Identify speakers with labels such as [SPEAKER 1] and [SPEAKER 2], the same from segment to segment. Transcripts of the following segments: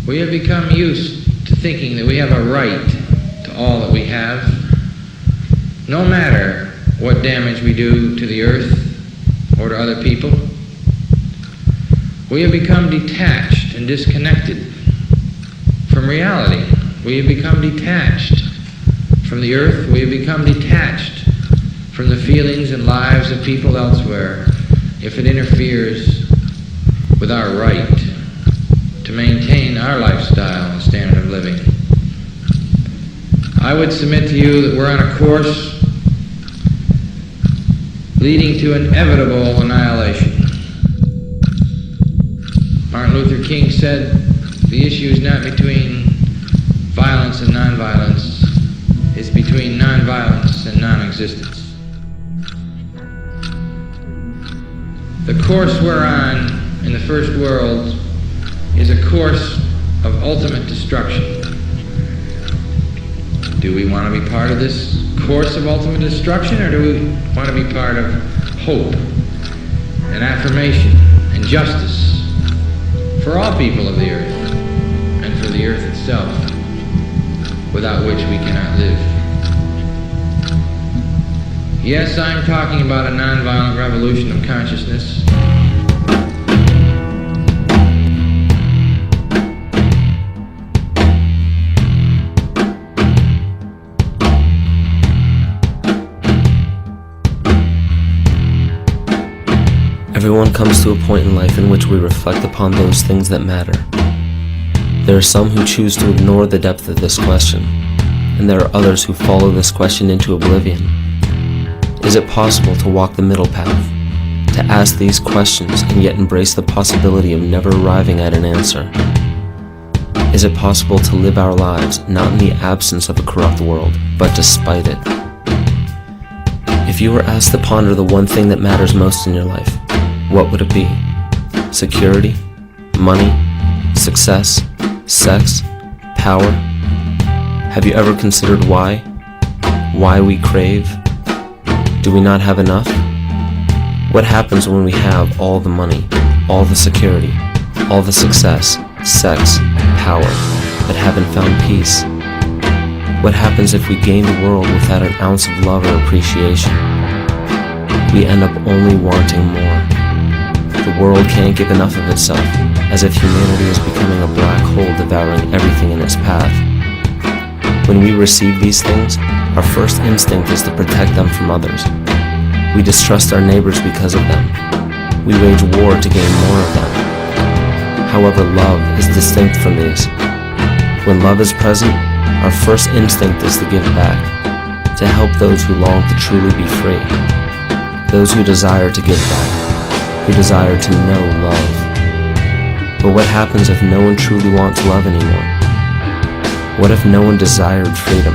[SPEAKER 1] We have become used to thinking that we have a right to all that we have, no matter what damage we do to the earth or to other people. We have become detached and disconnected from reality. We have become detached from the earth. We have become detached from the feelings and lives of people elsewhere if it interferes with our right to maintain our lifestyle and standard of living. I would submit to you that we're on a course leading to inevitable annihilation. Martin Luther King said, the issue is not between violence and nonviolence, it's between nonviolence and non-existence. The course we're on in the first world is a course of ultimate destruction. Do we want to be part of this course of ultimate destruction, or do we want to be part of hope and affirmation and justice for all people of the earth and for the earth itself, without which we cannot live? Yes, I'm talking about a nonviolent revolution of consciousness.
[SPEAKER 2] Everyone comes to a point in life in which we reflect upon those things that matter. There are some who choose to ignore the depth of this question, and there are others who follow this question into oblivion. Is it possible to walk the middle path, to ask these questions and yet embrace the possibility of never arriving at an answer? Is it possible to live our lives not in the absence of a corrupt world, but despite it? If you were asked to ponder the one thing that matters most in your life, what would it be? Security? Money? Success? Sex? Power? Have you ever considered why? Why we crave? Do we not have enough? What happens when we have all the money, all the security, all the success, sex, power, but haven't found peace? What happens if we gain the world without an ounce of love or appreciation? We end up only wanting more. The world can't give enough of itself, as if humanity is becoming a black hole devouring everything in its path. When we receive these things, our first instinct is to protect them from others. We distrust our neighbors because of them. We wage war to gain more of them. However, love is distinct from these. When love is present, our first instinct is to give back, to help those who long to truly be free, those who desire to give back, who desire to know love. But what happens if no one truly wants love anymore? What if no one desired freedom?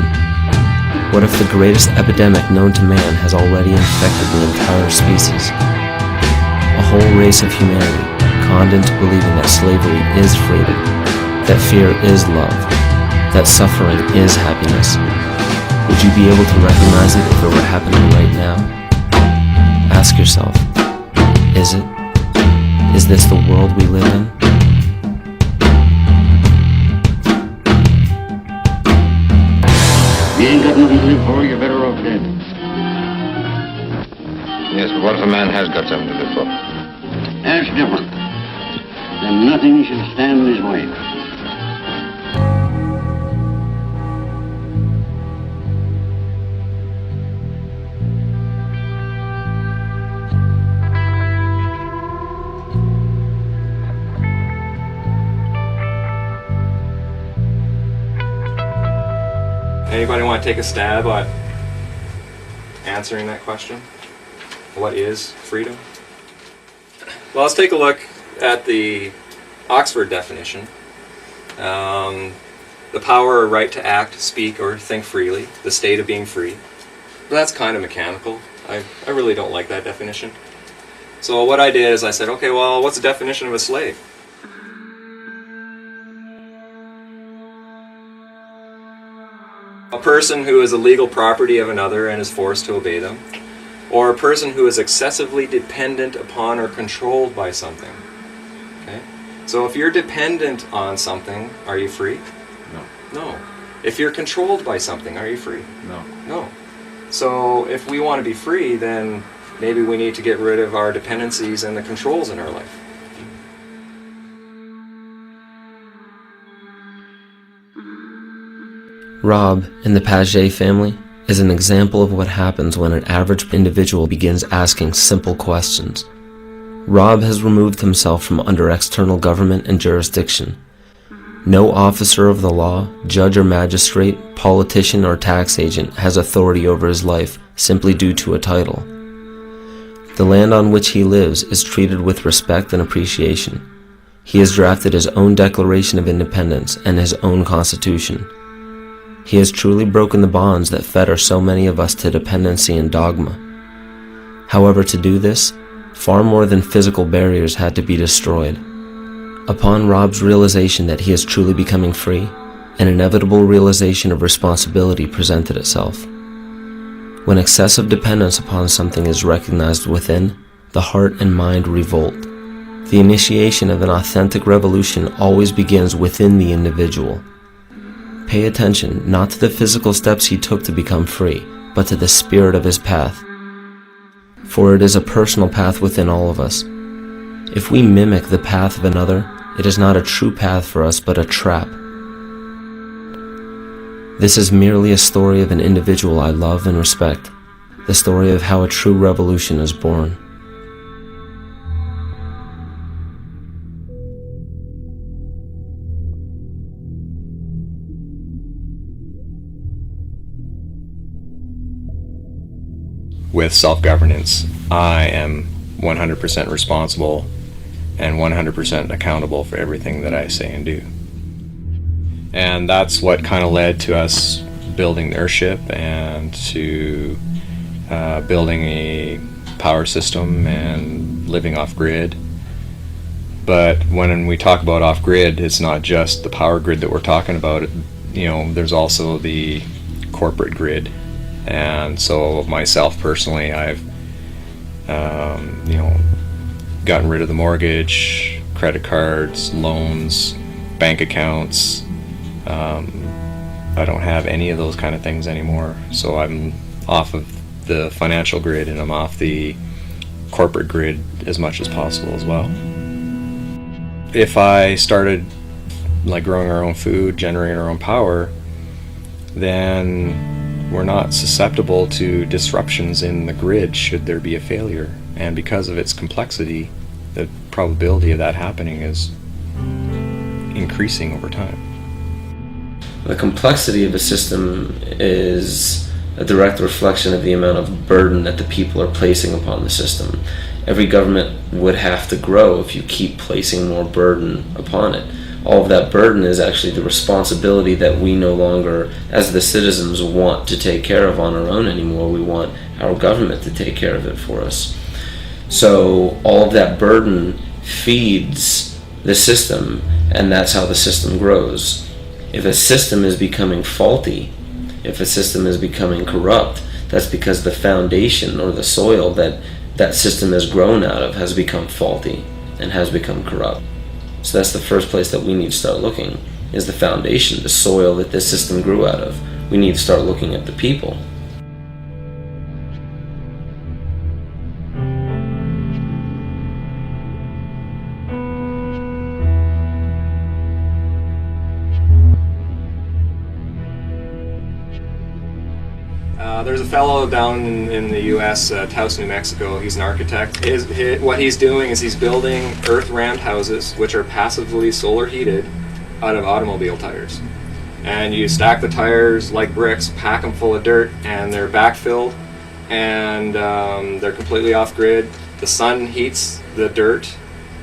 [SPEAKER 2] What if the greatest epidemic known to man has already infected the entire species? A whole race of humanity conned into believing that slavery is freedom, that fear is love, that suffering is happiness. Would you be able to recognize it if it were happening right now? Ask yourself, is it? Is this the world we live in?
[SPEAKER 3] You ain't got nothing to live for, you're better off dead.
[SPEAKER 4] Yes, but what if a man has got something to live for?
[SPEAKER 3] That's different. Then nothing should stand in his way.
[SPEAKER 5] Anybody want to take a stab at answering that question? What is freedom? Well, let's take a look at the Oxford definition. The power or right to act, speak, or think freely, the state of being free. But that's kind of mechanical. I really don't like that definition. So what I did is I said, okay, well, what's the definition of a slave? A person who is the legal property of another and is forced to obey them, or a person who is excessively dependent upon or controlled by something. Okay? So if you're dependent on something, are you free? No. If you're controlled by something, are you free? No. So if we want to be free, then maybe we need to get rid of our dependencies and the controls in our life.
[SPEAKER 2] Rob, in the Paget family, is an example of what happens when an average individual begins asking simple questions. Rob has removed himself from under external government and jurisdiction. No officer of the law, judge or magistrate, politician or tax agent has authority over his life simply due to a title. The land on which he lives is treated with respect and appreciation. He has drafted his own Declaration of Independence and his own Constitution. He has truly broken the bonds that fetter so many of us to dependency and dogma. However, to do this, far more than physical barriers had to be destroyed. Upon Rob's realization that he is truly becoming free, an inevitable realization of responsibility presented itself. When excessive dependence upon something is recognized within, the heart and mind revolt. The initiation of an authentic revolution always begins within the individual. Pay attention not to the physical steps he took to become free, but to the spirit of his path. For it is a personal path within all of us. If we mimic the path of another, it is not a true path for us, but a trap. This is merely a story of an individual I love and respect, the story of how a true revolution is born.
[SPEAKER 5] With self-governance, I am 100% responsible and 100% accountable for everything that I say and do. And that's what kind of led to us building the airship and to building a power system and living off-grid. But when we talk about off-grid, it's not just the power grid that we're talking about. There's also the corporate grid. And so myself personally, I've gotten rid of the mortgage, credit cards, loans, bank accounts. I don't have any of those kind of things anymore. So I'm off of the financial grid and I'm off the corporate grid as much as possible as well. If I started growing our own food, generating our own power, then we're not susceptible to disruptions in the grid should there be a failure. And because of its complexity, the probability of that happening is increasing over time.
[SPEAKER 2] The complexity of a system is a direct reflection of the amount of burden that the people are placing upon the system. Every government would have to grow if you keep placing more burden upon it. All of that burden is actually the responsibility that we no longer, as the citizens, want to take care of on our own anymore. We want our government to take care of it for us. So all of that burden feeds the system, and that's how the system grows. If a system is becoming faulty, if a system is becoming corrupt, that's because the foundation or the soil that that system has grown out of has become faulty and has become corrupt. So that's the first place that we need to start looking, is the foundation, the soil that this system grew out of. We need to start looking at the people.
[SPEAKER 5] There's a fellow down in the U.S., Taos, New Mexico. He's an architect. What he's doing is he's building earth-rammed houses, which are passively solar heated, out of automobile tires. And you stack the tires like bricks, pack them full of dirt, and they're backfilled, and they're completely off-grid. The sun heats the dirt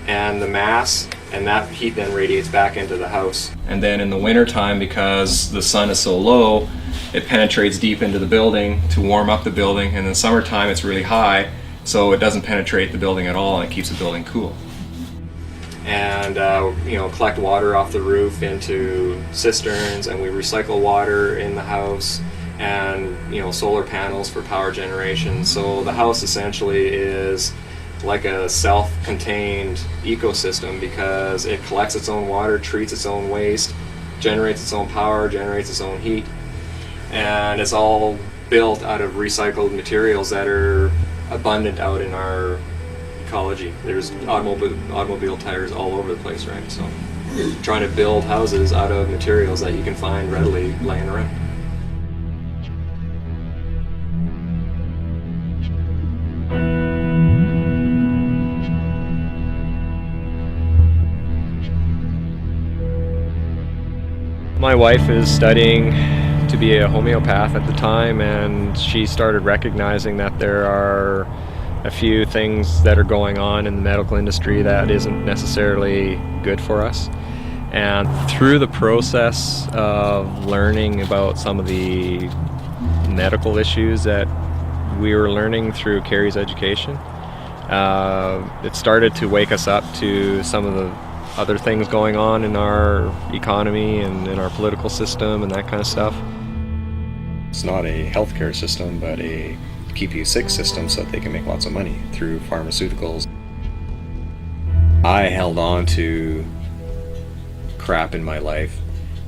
[SPEAKER 5] and the mass, and that heat then radiates back into the house. And then in the wintertime, because the sun is so low, it penetrates deep into the building to warm up the building, and in the summertime it's really high, so it doesn't penetrate the building at all, and it keeps the building cool. And collect water off the roof into cisterns, and we recycle water in the house, and solar panels for power generation. So the house essentially is like a self-contained ecosystem because it collects its own water, treats its own waste, generates its own power, generates its own heat, and it's all built out of recycled materials that are abundant out in our ecology. There's automobile tires all over the place, right? So trying to build houses out of materials that you can find readily laying around. My wife is studying to be a homeopath at the time, and she started recognizing that there are a few things that are going on in the medical industry that isn't necessarily good for us. And through the process of learning about some of the medical issues that we were learning through Carrie's education, it started to wake us up to some of the other things going on in our economy and in our political system and that kind of stuff. It's not a healthcare system, but a keep you sick system so that they can make lots of money through pharmaceuticals. I held on to crap in my life,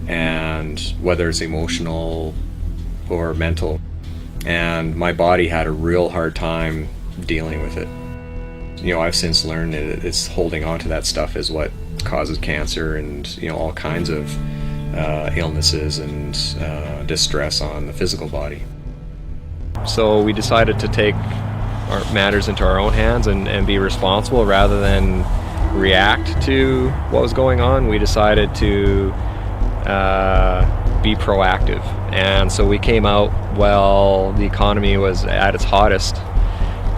[SPEAKER 5] and whether it's emotional or mental, and my body had a real hard time dealing with it. You know, I've since learned that it's holding on to that stuff is what causes cancer and, you know, all kinds of illnesses and distress on the physical body. So we decided to take our matters into our own hands and be responsible rather than react to what was going on. We decided to be proactive, and so we came out while the economy was at its hottest,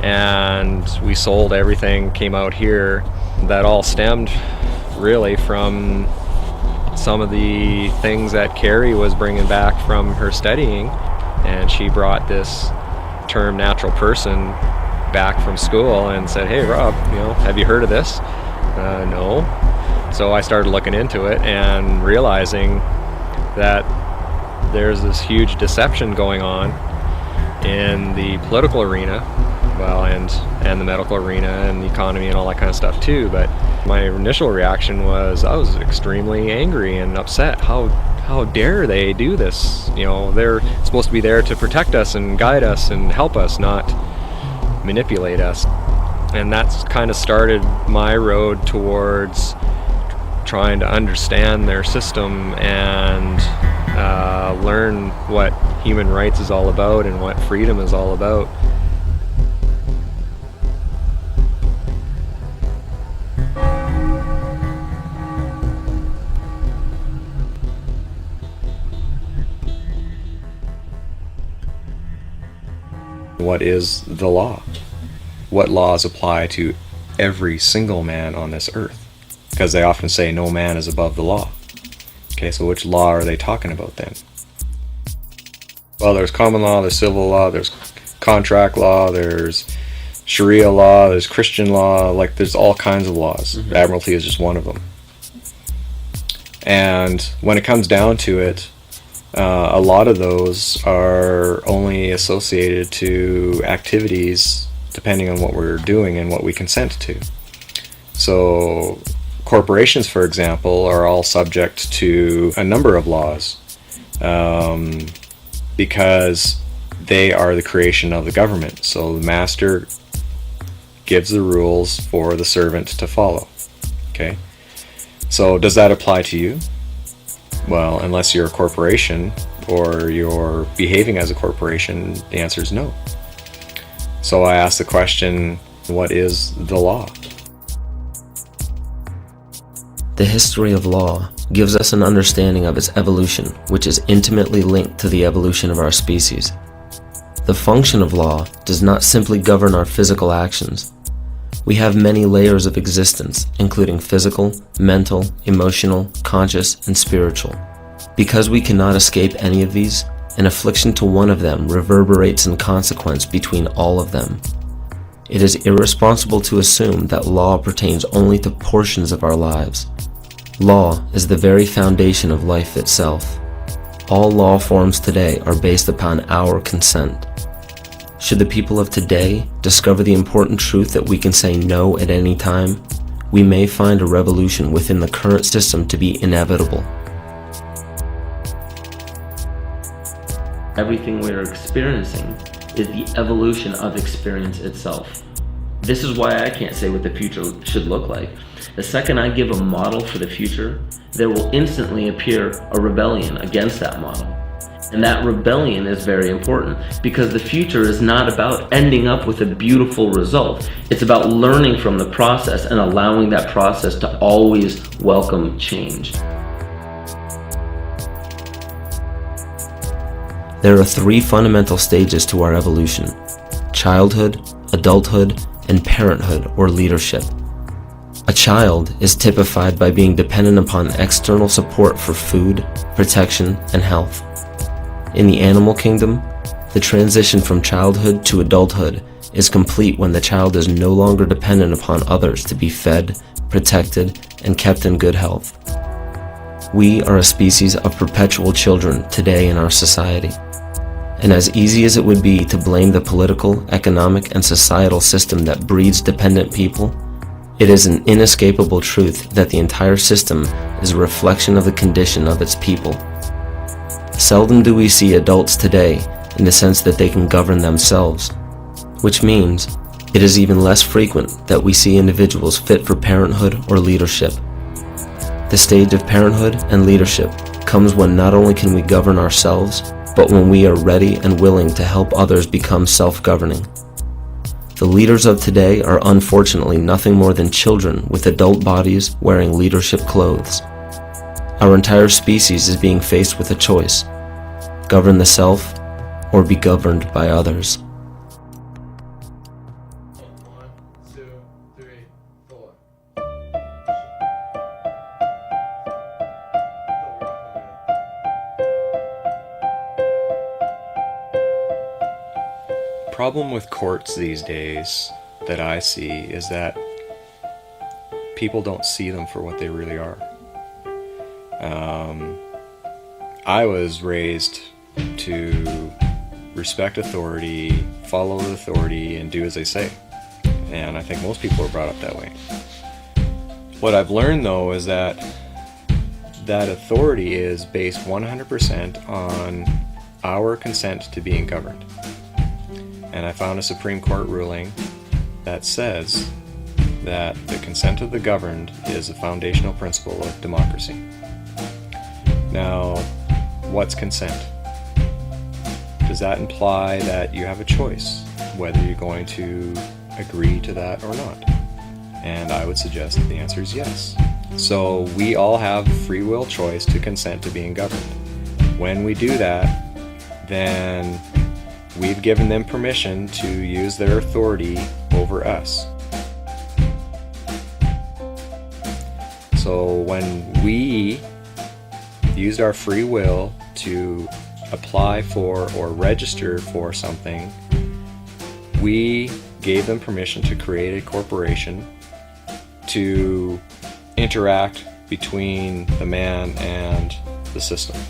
[SPEAKER 5] and we sold everything, came out here. That all stemmed really from some of the things that Carrie was bringing back from her studying, and she brought this term natural person back from school and said, "Hey Rob, you know, have you heard of this?" No. So I started looking into it and realizing that there's this huge deception going on in the political arena, well, and the medical arena and the economy and all that kind of stuff too. But my initial reaction was I was extremely angry and upset. How dare they do this? You know, they're supposed to be there to protect us and guide us and help us, not manipulate us. And that's kind of started my road towards trying to understand their system and learn what human rights is all about and what freedom is all about. What is the law? What laws apply to every single man on this earth? Because they often say no man is above the law. Okay, so which law are they talking about then? Well, there's common law, there's civil law, there's contract law, there's Sharia law, there's Christian law, like there's all kinds of laws. Mm-hmm. Admiralty is just one of them. And when it comes down to it, a lot of those are only associated to activities depending on what we're doing and what we consent to. So corporations, for example, are all subject to a number of laws because they are the creation of the government. So the master gives the rules for the servant to follow. Okay? So does that apply to you? Well, unless you're a corporation or you're behaving as a corporation, the answer is no. So I asked the question, what is the law?
[SPEAKER 2] The history of law gives us an understanding of its evolution, which is intimately linked to the evolution of our species. The function of law does not simply govern our physical actions. We have many layers of existence, including physical, mental, emotional, conscious, and spiritual. Because we cannot escape any of these, an affliction to one of them reverberates in consequence between all of them. It is irresponsible to assume that law pertains only to portions of our lives. Law is the very foundation of life itself. All law forms today are based upon our consent. Should the people of today discover the important truth that we can say no at any time, we may find a revolution within the current system to be inevitable. Everything we are experiencing is the evolution of experience itself. This is why I can't say what the future should look like. The second I give a model for the future, there will instantly appear a rebellion against that model. And that rebellion is very important because the future is not about ending up with a beautiful result. It's about learning from the process and allowing that process to always welcome change. There are three fundamental stages to our evolution: childhood, adulthood, and parenthood or leadership. A child is typified by being dependent upon external support for food, protection, and health. In the animal kingdom, the transition from childhood to adulthood is complete when the child is no longer dependent upon others to be fed, protected, and kept in good health. We are a species of perpetual children today in our society. And as easy as it would be to blame the political, economic, and societal system that breeds dependent people, it is an inescapable truth that the entire system is a reflection of the condition of its people. Seldom do we see adults today in the sense that they can govern themselves, which means it is even less frequent that we see individuals fit for parenthood or leadership. The stage of parenthood and leadership comes when not only can we govern ourselves, but when we are ready and willing to help others become self-governing. The leaders of today are unfortunately nothing more than children with adult bodies wearing leadership clothes. Our entire species is being faced with a choice: govern the self or be governed by others.
[SPEAKER 1] 1, 2, 3, 4.
[SPEAKER 5] Problem with courts these days that I see is that people don't see them for what they really are. I was raised to respect authority, follow authority, and do as they say. And I think most people are brought up that way. What I've learned though is that authority is based 100% on our consent to being governed. And I found a Supreme Court ruling that says that the consent of the governed is a foundational principle of democracy. Now, what's consent? Does that imply that you have a choice whether you're going to agree to that or not? And I would suggest that the answer is yes. So we all have free will choice to consent to being governed. When we do that, then we've given them permission to use their authority over us. So when we used our free will to apply for or register for something, we gave them permission to create a corporation to interact between the man and the system.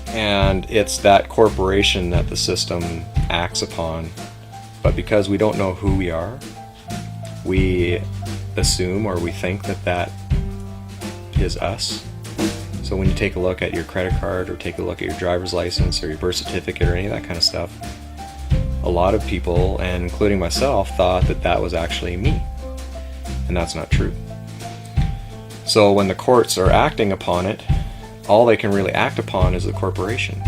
[SPEAKER 5] And it's that corporation that the system acts upon. But because we don't know who we are, we assume or we think that that is us. So when you take a look at your credit card or take a look at your driver's license or your birth certificate or any of that kind of stuff, a lot of people, and including myself, thought that that was actually me. And that's not true. So when the courts are acting upon it, all they can really act upon is the corporation.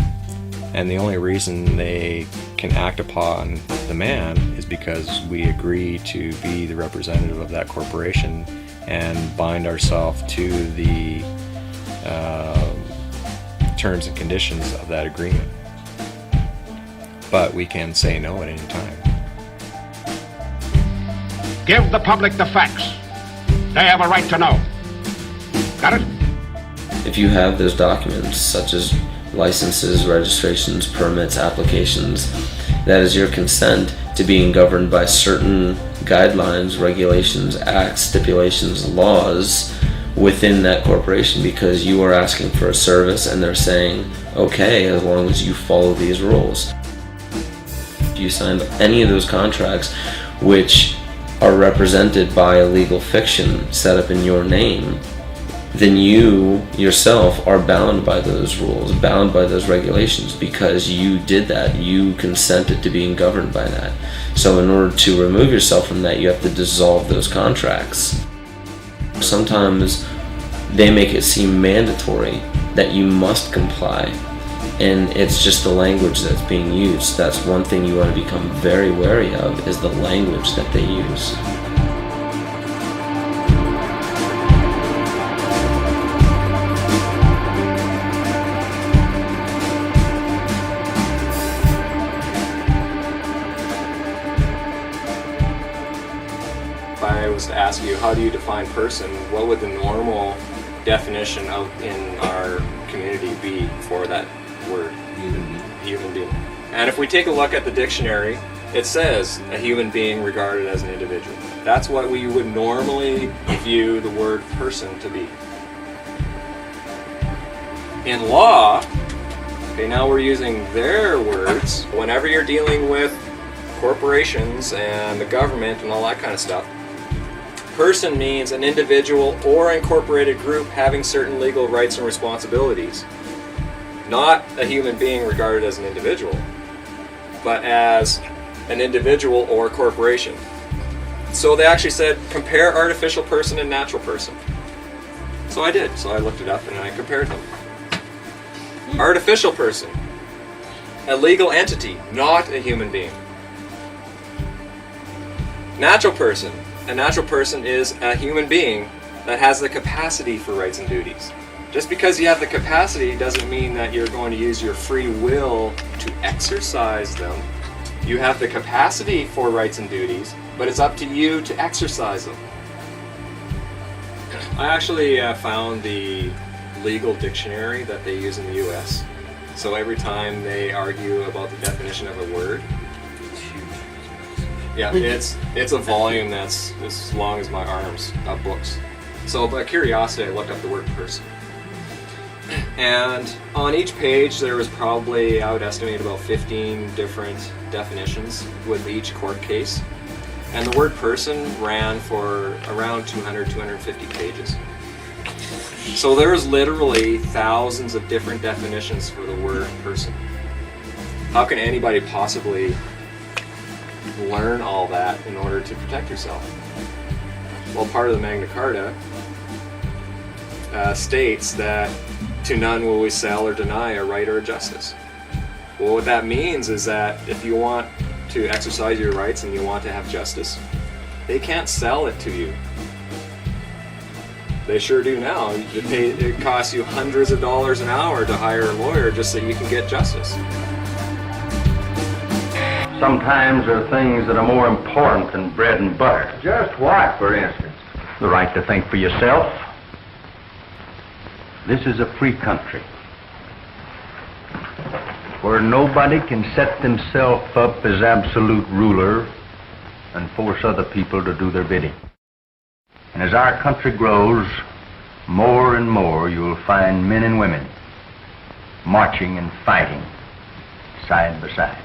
[SPEAKER 5] And the only reason they can act upon the man is because we agree to be the representative of that corporation and bind ourselves to the terms and conditions of that agreement. But we can say no at any time.
[SPEAKER 6] Give the public the facts. They have a right to know. Got it?
[SPEAKER 2] If you have those documents, such as licenses, registrations, permits, applications, that is your consent to being governed by certain guidelines, regulations, acts, stipulations, laws within that corporation, because you are asking for a service and they're saying, okay, as long as you follow these rules. If you signed any of those contracts, which are represented by a legal fiction set up in your name, then you yourself are bound by those rules, bound by those regulations, because you did that. You consented to being governed by that. So in order to remove yourself from that, you have to dissolve those contracts. Sometimes they make it seem mandatory that you must comply, and it's just the language that's being used. That's one thing you want to become very wary of, is the language that they use.
[SPEAKER 5] To ask you, how do you define person? What would the normal definition of in our community be for that word? Human being. And if we take a look at the dictionary, it says a human being regarded as an individual. That's what we would normally view the word person to be. In law, okay, now we're using their words. Whenever you're dealing with corporations and the government and all that kind of stuff, person means an individual or incorporated group having certain legal rights and responsibilities. Not a human being regarded as an individual, but as an individual or corporation. So they actually said, compare artificial person and natural person. So I did. So I looked it up and I compared them. Artificial person, a legal entity, not a human being. Natural person. A natural person is a human being that has the capacity for rights and duties. Just because you have the capacity doesn't mean that you're going to use your free will to exercise them. You have the capacity for rights and duties, but it's up to you to exercise them. I actually found the legal dictionary that they use in the US. So every time they argue about the definition of a word, yeah, it's a volume that's as long as my arms of books. So by curiosity, I looked up the word person. And on each page there was probably, I would estimate, about 15 different definitions with each court case. And the word person ran for around 250 pages. So there's literally thousands of different definitions for the word person. How can anybody possibly learn all that in order to protect yourself? Well, part of the Magna Carta states that to none will we sell or deny a right or a justice. Well, what that means is that if you want to exercise your rights and you want to have justice, they can't sell it to you. They sure do now. It costs you hundreds of dollars an hour to hire a lawyer just so you can get justice.
[SPEAKER 7] Sometimes there are things that are more important than bread and butter.
[SPEAKER 6] Just what, for instance?
[SPEAKER 7] The right to think for yourself. This is a free country where nobody can set themselves up as absolute ruler and force other people to do their bidding. And as our country grows, more and more you'll find men and women marching and fighting side by side.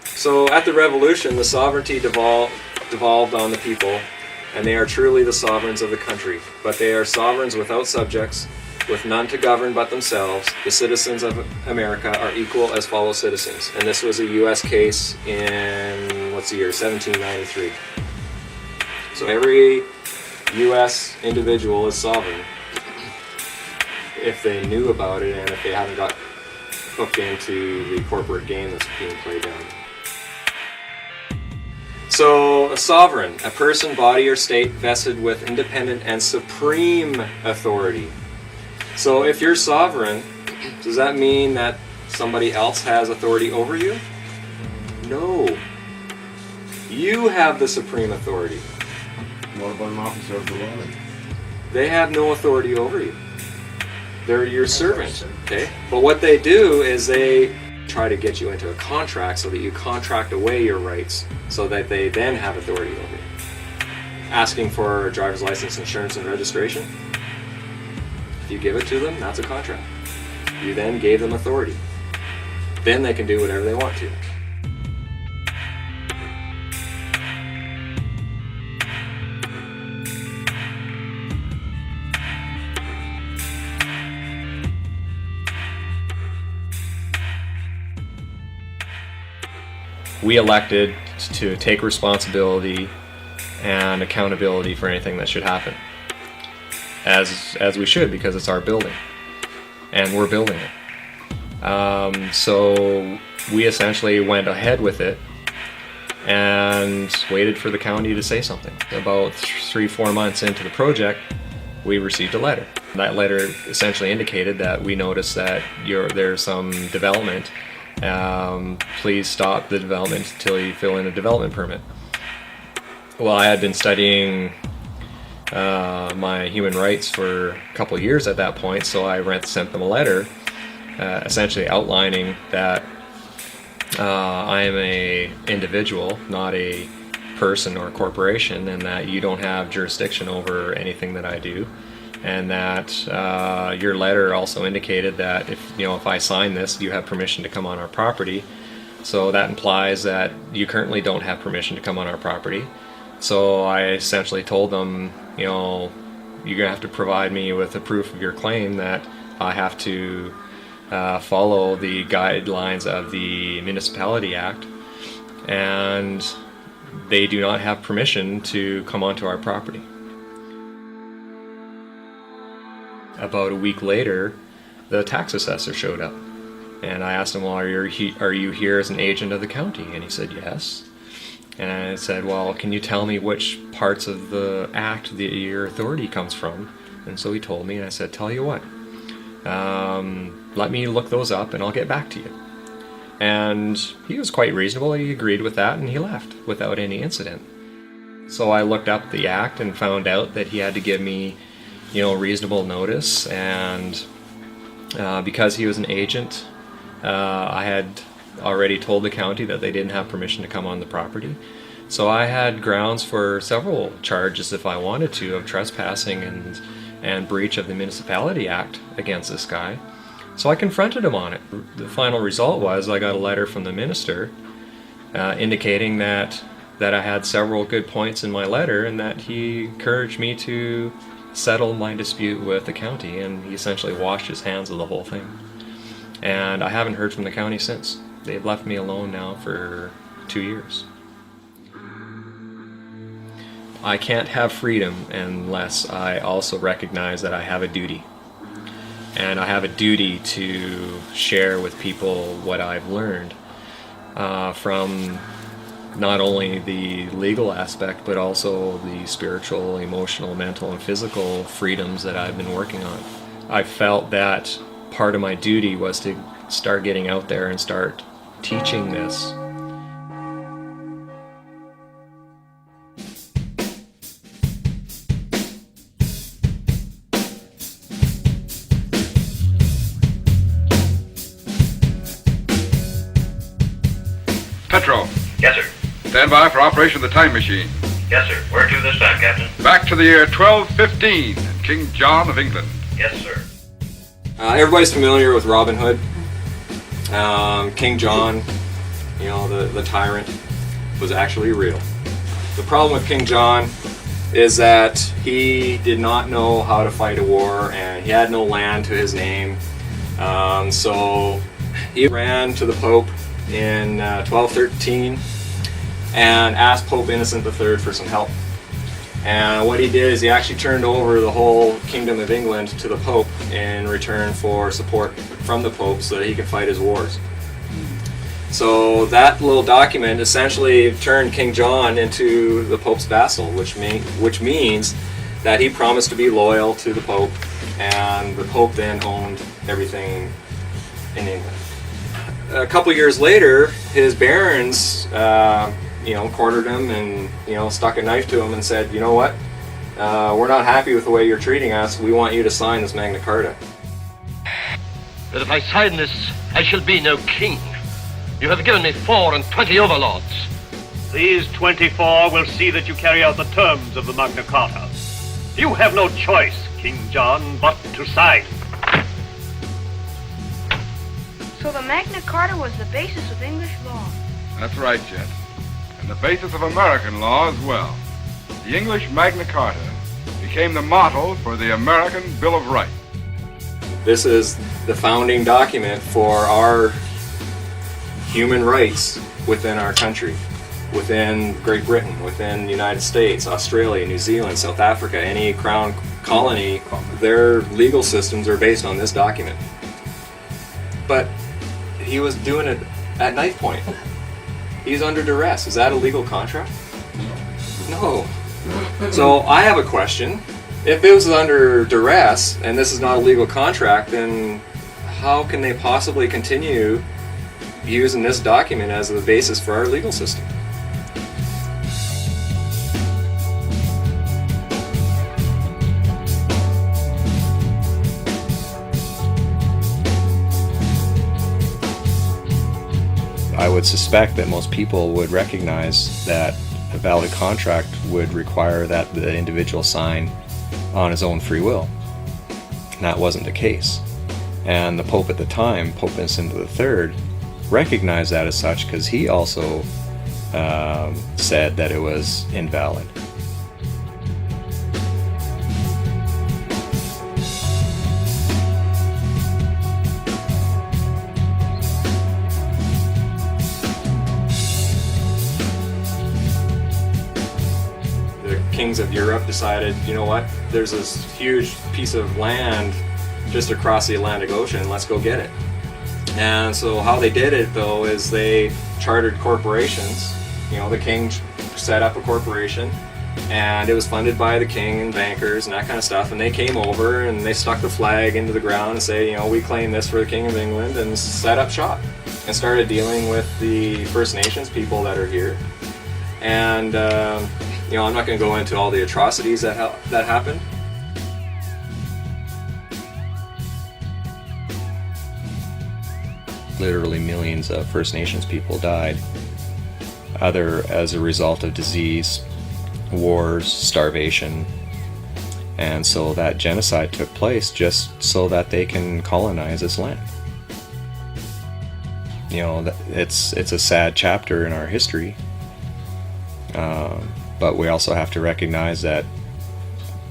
[SPEAKER 5] So at the Revolution, the sovereignty devolved on the people, and they are truly the sovereigns of the country. But they are sovereigns without subjects, with none to govern but themselves. The citizens of America are equal as fellow citizens. And this was a U.S. case in, what's the year, 1793. So every U.S. individual is sovereign if they knew about it and if they haven't got hooked into the corporate game that's being played down. So, a sovereign, a person, body, or state vested with independent and supreme authority. So, if you're sovereign, does that mean that somebody else has authority over you? No. You have the supreme authority.
[SPEAKER 8] What about an officer of the law?
[SPEAKER 5] They have no authority over you. They're your servant, okay? But what they do is they try to get you into a contract so that you contract away your rights so that they then have authority over you. Asking for a driver's license, insurance, and registration. If you give it to them, that's a contract. You then gave them authority. Then they can do whatever they want to. We elected to take responsibility and accountability for anything that should happen, as we should, because it's our building and we're building it. So we essentially went ahead with it and waited for the county to say something. About 3-4 months into the project, we received a letter. That letter essentially indicated that we noticed that there's some development. Please stop the development until you fill in a development permit. Well, I had been studying my human rights for a couple of years at that point, so I sent them a letter essentially outlining that I am a individual, not a person or corporation, and that you don't have jurisdiction over anything that I do, and that your letter also indicated that if I sign this, you have permission to come on our property. So that implies that you currently don't have permission to come on our property. So I essentially told them, you're gonna have to provide me with a proof of your claim that I have to follow the guidelines of the Municipality Act, and they do not have permission to come onto our property. About a week later, the tax assessor showed up, and I asked him, well, are you here as an agent of the county? And he said, yes. And I said, well, can you tell me which parts of the act that your authority comes from? And so he told me, and I said, tell you what, let me look those up and I'll get back to you. And he was quite reasonable. He agreed with that, and he left without any incident. So I looked up the act and found out that he had to give me reasonable notice, and because he was an agent, I had already told the county that they didn't have permission to come on the property. So I had grounds for several charges, if I wanted to, of trespassing and breach of the Municipality Act against this guy. So I confronted him on it. The final result was I got a letter from the minister indicating that I had several good points in my letter, and that he encouraged me to settle my dispute with the county, and he essentially washed his hands of the whole thing. And I haven't heard from the county since. They've left me alone now for 2 years. I can't have freedom unless I also recognize that I have a duty. And I have a duty to share with people what I've learned from not only the legal aspect, but also the spiritual, emotional, mental, and physical freedoms that I've been working on. I felt that part of my duty was to start getting out there and start teaching this.
[SPEAKER 6] Petro.
[SPEAKER 9] Yes, sir.
[SPEAKER 6] Stand by for operation of the time machine.
[SPEAKER 9] Yes, sir. Where to this time, Captain?
[SPEAKER 6] Back to the year 1215 and King John of England.
[SPEAKER 9] Yes, sir.
[SPEAKER 5] Everybody's familiar with Robin Hood. King John, the tyrant, was actually real. The problem with King John is that he did not know how to fight a war, and he had no land to his name. So he ran to the Pope in 1213 and asked Pope Innocent III for some help. And what he did is he actually turned over the whole Kingdom of England to the Pope in return for support from the Pope so that he could fight his wars. So that little document essentially turned King John into the Pope's vassal, which means that he promised to be loyal to the Pope, and the Pope then owned everything in England. A couple years later, his barons cornered him and stuck a knife to him and said, you know what, we're not happy with the way you're treating us, we want you to sign this Magna Carta.
[SPEAKER 9] But if I sign this, I shall be no king. You have given me 24 overlords.
[SPEAKER 10] These 24 will see that you carry out the terms of the Magna Carta. You have no choice, King John, but to sign.
[SPEAKER 11] So the Magna Carta was the basis of English law.
[SPEAKER 12] That's right, Jet. And the basis of American law as well. The English Magna Carta became the model for the American Bill of Rights.
[SPEAKER 5] This is the founding document for our human rights within our country, within Great Britain, within the United States, Australia, New Zealand, South Africa, any crown colony. Their legal systems are based on this document. But he was doing it at knife point. He's under duress. Is that a legal contract? No. So I have a question. If it was under duress and this is not a legal contract, then how can they possibly continue using this document as the basis for our legal system? I would suspect that most people would recognize that a valid contract would require that the individual sign on his own free will. And that wasn't the case. And the Pope at the time, Pope Innocent III, recognized that as such because he also said that it was invalid. Kings of Europe decided, you know what, there's this huge piece of land just across the Atlantic Ocean, let's go get it. And so how they did it though is they chartered corporations. You know, the king set up a corporation and it was funded by the king and bankers and that kind of stuff, and they came over and they stuck the flag into the ground and say, you know, we claim this for the King of England, and set up shop and started dealing with the First Nations people that are here. And you know, I'm not going to go into all the atrocities that happened. Literally millions of First Nations people died, either as a result of disease, wars, starvation, and so that genocide took place just so that they can colonize this land. You know, it's a sad chapter in our history. But we also have to recognize that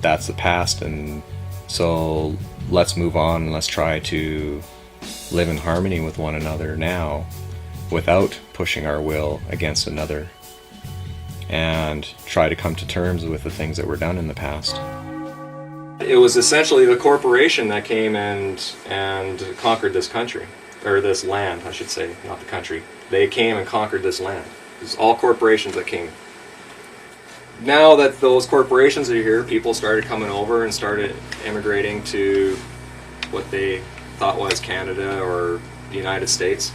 [SPEAKER 5] that's the past, and so let's move on and let's try to live in harmony with one another now without pushing our will against another, and try to come to terms with the things that were done in the past. It was essentially the corporation that came and conquered this country, or this land, I should say, not the country. They came and conquered this land. It was all corporations that came. Now that those corporations are here, people started coming over and started immigrating to what they thought was Canada or the United States.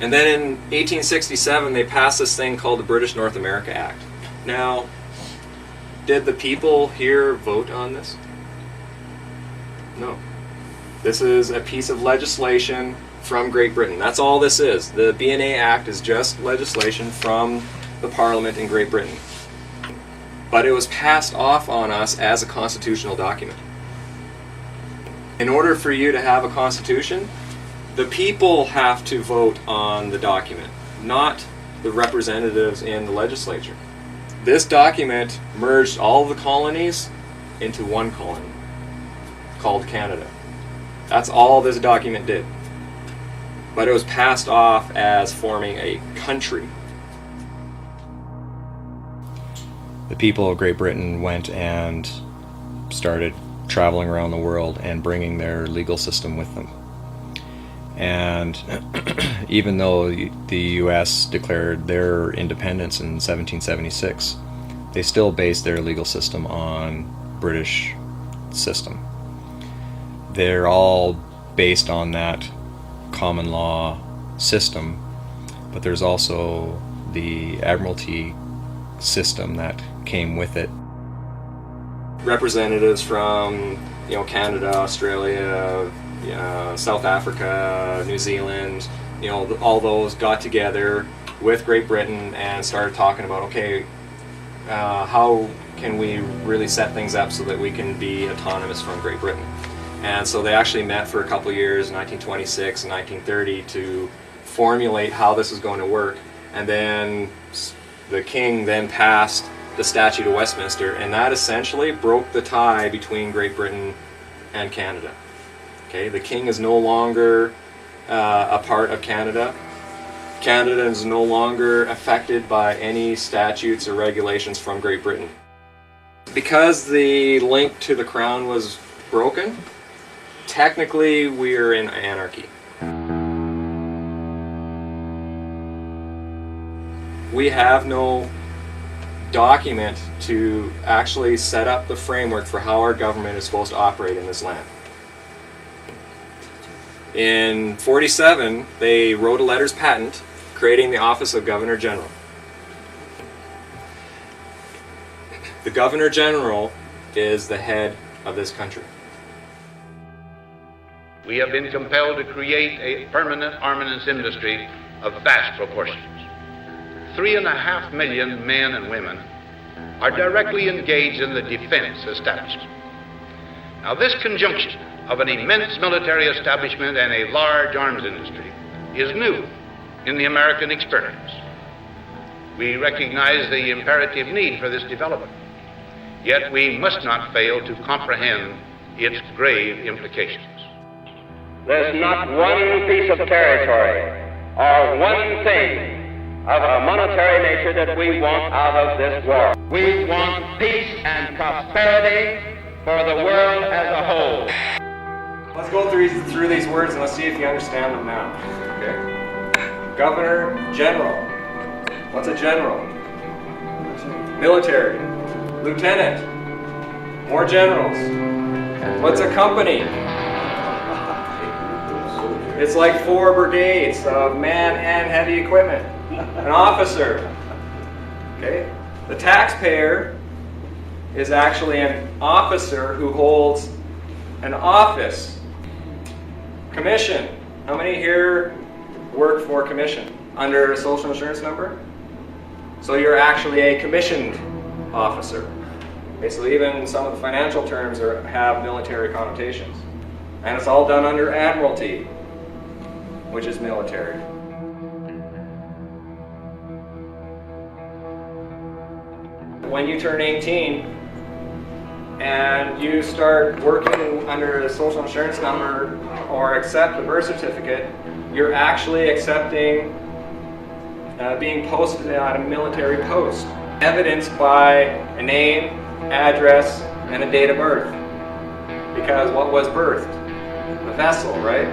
[SPEAKER 5] And then in 1867 they passed this thing called the British North America Act. Now, did the people here vote on this? No. This is a piece of legislation from Great Britain. That's all this is. The BNA Act is just legislation from the Parliament in Great Britain. But it was passed off on us as a constitutional document. In order for you to have a constitution, the people have to vote on the document, not the representatives in the legislature. This document merged all the colonies into one colony called Canada. That's all this document did. But it was passed off as forming a country. The people of Great Britain went and started traveling around the world and bringing their legal system with them. And even though the US declared their independence in 1776, they still based their legal system on British system. They're all based on that common law system, but there's also the Admiralty system that came with it. Representatives from, you know, Canada, Australia, South Africa, New Zealand, you know, all those got together with Great Britain and started talking about, okay, how can we really set things up so that we can be autonomous from Great Britain? And so they actually met for a couple of years, 1926 and 1930, to formulate how this was going to work. And then the king then passed the Statute of Westminster, and that essentially broke the tie between Great Britain and Canada. Okay, the king is no longer a part of Canada. Canada is no longer affected by any statutes or regulations from Great Britain. Because the link to the crown was broken, technically we're in anarchy. We have no document to actually set up the framework for how our government is supposed to operate in this land. In 47, they wrote a letters patent creating the office of Governor General. The Governor General is the head of this country.
[SPEAKER 13] We have been compelled to create a permanent armaments industry of vast proportions. 3.5 million men and women are directly engaged in the defense establishment. Now, this conjunction of an immense military establishment and a large arms industry is new in the American experience. We recognize the imperative need for this development, yet we must not fail to comprehend its grave implications.
[SPEAKER 14] There's not one piece of territory or one thing of a monetary nature that we want out of this war. We want peace and prosperity for the world as a whole.
[SPEAKER 5] Let's go through these words and let's see if you understand them now. Okay. Governor General. What's a general? Military. Lieutenant. More generals. What's a company? It's like 4 brigades of man and heavy equipment. An officer. Okay? The taxpayer is actually an officer who holds an office. Commission. How many here work for commission under a social insurance number? So you're actually a commissioned officer. Okay, so even some of the financial terms have military connotations. And it's all done under admiralty, which is military. When you turn 18 and you start working under a social insurance number or accept a birth certificate, you're actually accepting being posted at a military post, evidenced by a name, address, and a date of birth. Because what was birthed? A vessel, right?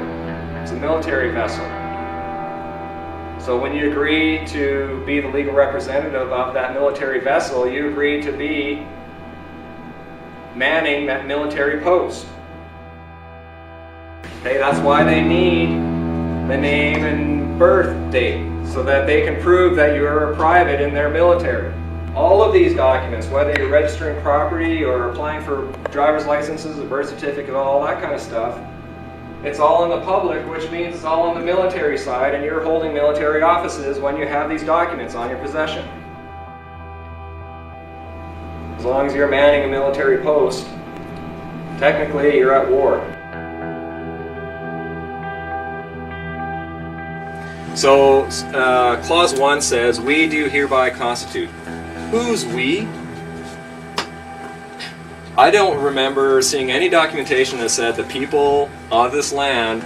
[SPEAKER 5] It's a military vessel. So when you agree to be the legal representative of that military vessel, you agree to be manning that military post. Okay, that's why they need the name and birth date, so that they can prove that you're a private in their military. All of these documents, whether you're registering property or applying for driver's licenses, a birth certificate, all that kind of stuff, it's all in the public, which means it's all on the military side, and you're holding military offices when you have these documents on your possession. As long as you're manning a military post, technically you're at war. So, Clause 1 says, "We do hereby constitute." Who's we? I don't remember seeing any documentation that said the people of this land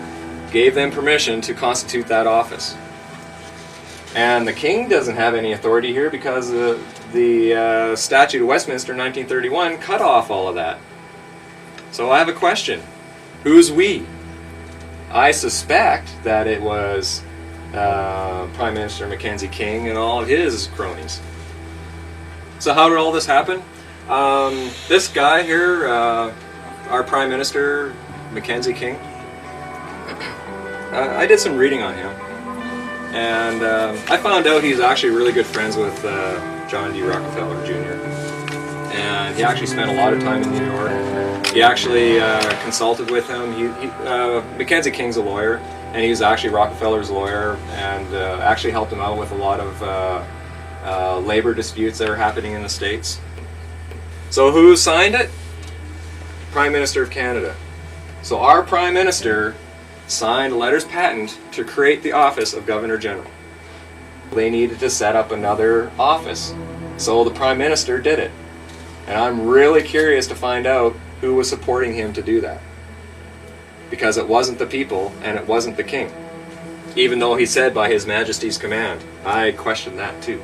[SPEAKER 5] gave them permission to constitute that office. And the king doesn't have any authority here because the Statute of Westminster 1931 cut off all of that. So I have a question. Who's we? I suspect that it was Prime Minister Mackenzie King and all of his cronies. So how did all this happen? This guy here, our Prime Minister, Mackenzie King, I did some reading on him, and I found out he's actually really good friends with John D. Rockefeller Jr. And he actually spent a lot of time in New York. He actually consulted with him. Mackenzie King's a lawyer, and he was actually Rockefeller's lawyer, and actually helped him out with a lot of labor disputes that are happening in the States. So who signed it? Prime Minister of Canada. So our Prime Minister signed letters patent to create the office of Governor General. They needed to set up another office, so the Prime Minister did it. And I'm really curious to find out who was supporting him to do that. Because it wasn't the people, and it wasn't the king. Even though he said by His Majesty's command. I question that too.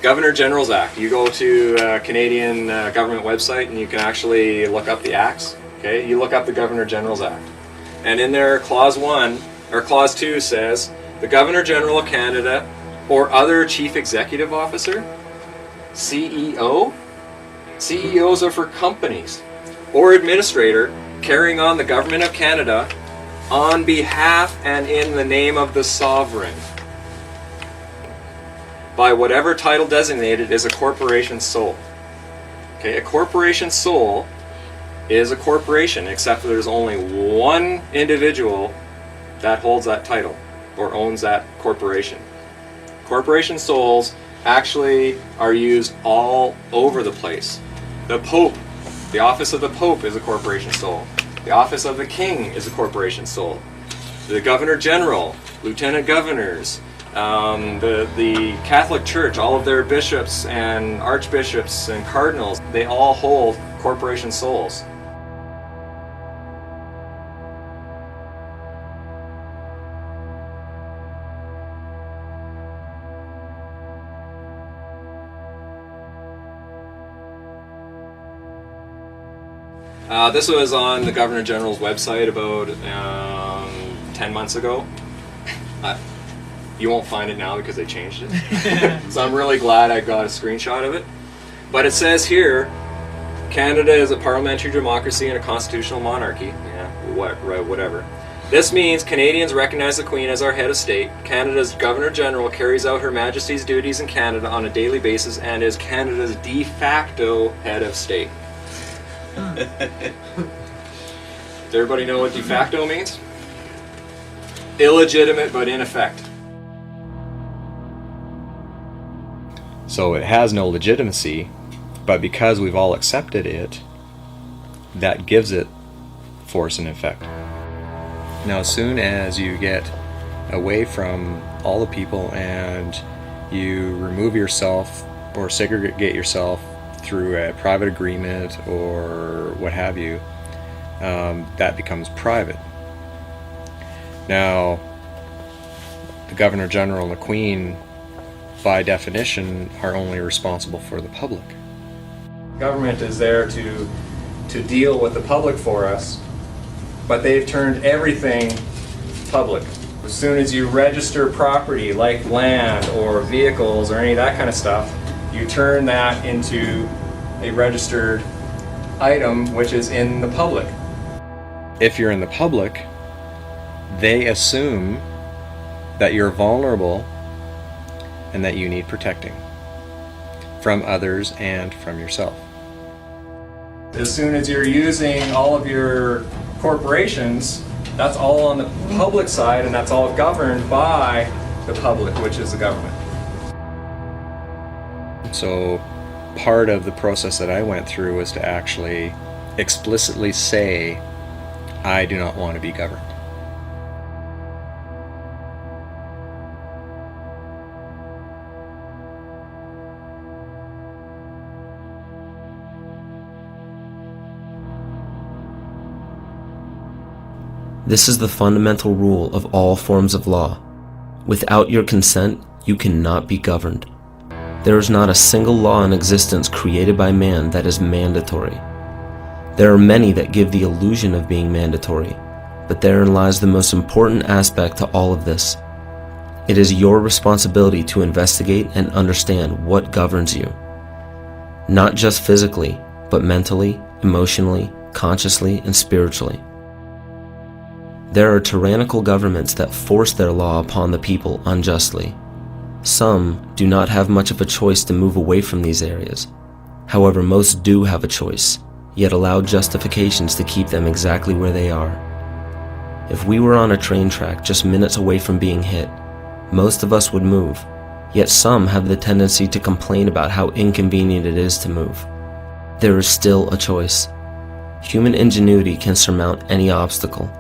[SPEAKER 5] Governor General's Act. You go to a Canadian government website and you can actually look up the acts. Okay, you look up the Governor General's Act. And in there, Clause 1, or Clause 2 says, the Governor General of Canada or other Chief Executive Officer, CEO, CEOs are for companies, or administrator carrying on the Government of Canada on behalf and in the name of the Sovereign, by whatever title designated is a corporation sole. Okay, a corporation sole is a corporation, except that there's only one individual that holds that title or owns that corporation. Corporation souls actually are used all over the place. The Pope, the office of the Pope is a corporation soul. The office of the King is a corporation soul. The Governor General, Lieutenant Governors, the Catholic Church, all of their bishops and archbishops and cardinals, they all hold corporation souls. This was on the Governor General's website about 10 months ago. You won't find it now because they changed it. So I'm really glad I got a screenshot of it. But it says here, Canada is a parliamentary democracy and a constitutional monarchy. Yeah, whatever. This means Canadians recognize the Queen as our head of state. Canada's Governor General carries out Her Majesty's duties in Canada on a daily basis and is Canada's de facto head of state. Does everybody know what de facto means? Illegitimate but in effect. So it has no legitimacy, but because we've all accepted it, that gives it force and effect. Now, as soon as you get away from all the people and you remove yourself or segregate yourself through a private agreement or what have you, that becomes private. Now, the Governor General and the Queen, by definition, are only responsible for the public. Government is there to deal with the public for us, but they've turned everything public. As soon as you register property like land or vehicles or any of that kind of stuff, you turn that into a registered item which is in the public. If you're in the public, they assume that you're vulnerable and that you need protecting from others and from yourself. As soon as you're using all of your corporations, that's all on the public side and that's all governed by the public, which is the government. So part of the process that I went through was to actually explicitly say, I do not want to be governed.
[SPEAKER 2] This is the fundamental rule of all forms of law. Without your consent, you cannot be governed. There is not a single law in existence created by man that is mandatory. There are many that give the illusion of being mandatory, but therein lies the most important aspect to all of this. It is your responsibility to investigate and understand what governs you. Not just physically, but mentally, emotionally, consciously, and spiritually. There are tyrannical governments that force their law upon the people unjustly. Some do not have much of a choice to move away from these areas. However, most do have a choice, yet allow justifications to keep them exactly where they are. If we were on a train track just minutes away from being hit, most of us would move, yet some have the tendency to complain about how inconvenient it is to move. There is still a choice. Human ingenuity can surmount any obstacle.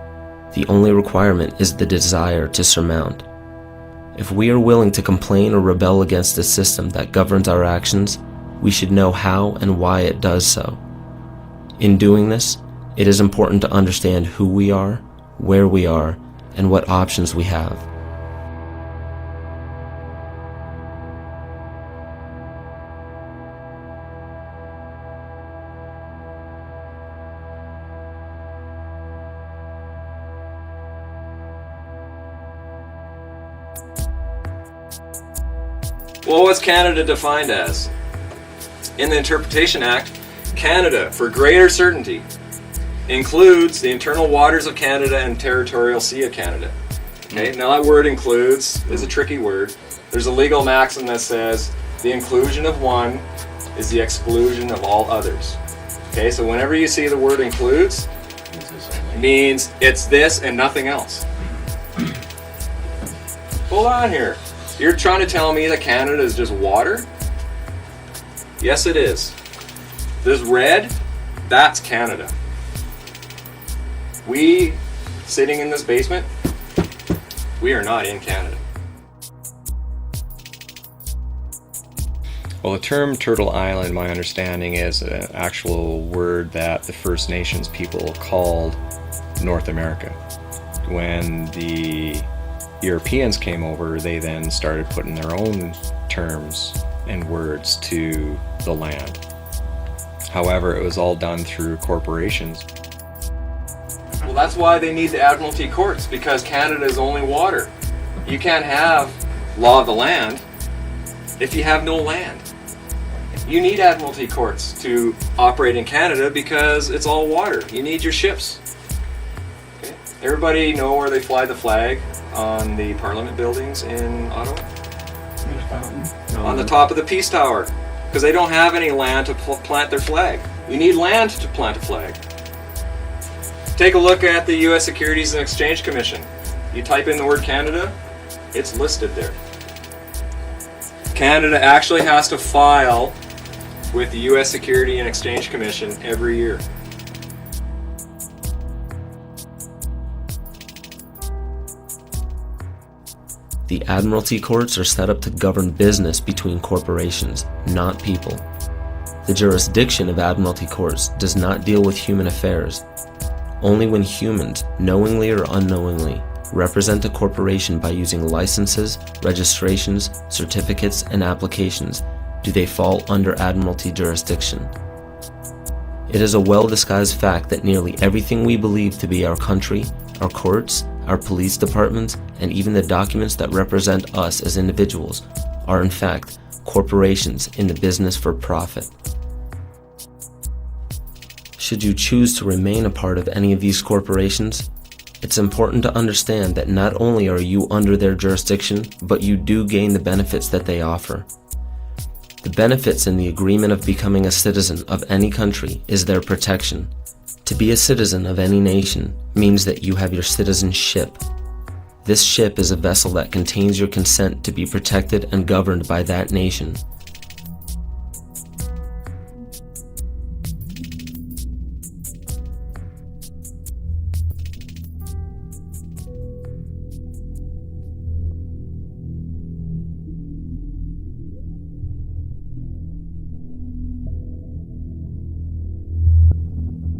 [SPEAKER 2] The only requirement is the desire to surmount. If we are willing to complain or rebel against the system that governs our actions, we should know how and why it does so. In doing this, it is important to understand who we are, where we are, and what options we have.
[SPEAKER 5] Well, what's Canada defined as? In the Interpretation Act, Canada, for greater certainty, includes the internal waters of Canada and territorial sea of Canada. Okay, now that word includes is a tricky word. There's a legal maxim that says the inclusion of one is the exclusion of all others. Okay, so whenever you see the word includes, it means it's this and nothing else. Hold on here. You're trying to tell me that Canada is just water? Yes, it is. This red, that's Canada. We, sitting in this basement, we are not in Canada. Well, the term Turtle Island, my understanding, is an actual word that the First Nations people called North America. When the Europeans came over, they then started putting their own terms and words to the land. However, it was all done through corporations. Well, that's why they need the Admiralty courts, because Canada is only water. You can't have law of the land if you have no land. You need Admiralty courts to operate in Canada because it's all water. You need your ships. Okay. Everybody know where they fly the flag on the Parliament buildings in Ottawa? On the top of the Peace Tower, because they don't have any land to plant their flag. You need land to plant a flag. Take a look at the U.S. Securities and Exchange Commission. You type in the word Canada, it's listed there. Canada actually has to file with the U.S. Securities and Exchange Commission every year.
[SPEAKER 2] The Admiralty courts are set up to govern business between corporations, not people. The jurisdiction of Admiralty courts does not deal with human affairs. Only when humans, knowingly or unknowingly, represent a corporation by using licenses, registrations, certificates, and applications do they fall under Admiralty jurisdiction. It is a well-disguised fact that nearly everything we believe to be our country, our courts, our police departments, and even the documents that represent us as individuals are in fact corporations in the business for profit. Should you choose to remain a part of any of these corporations, it's important to understand that not only are you under their jurisdiction, but you do gain the benefits that they offer. The benefits in the agreement of becoming a citizen of any country is their protection. To be a citizen of any nation means that you have your citizenship. This ship is a vessel that contains your consent to be protected and governed by that nation.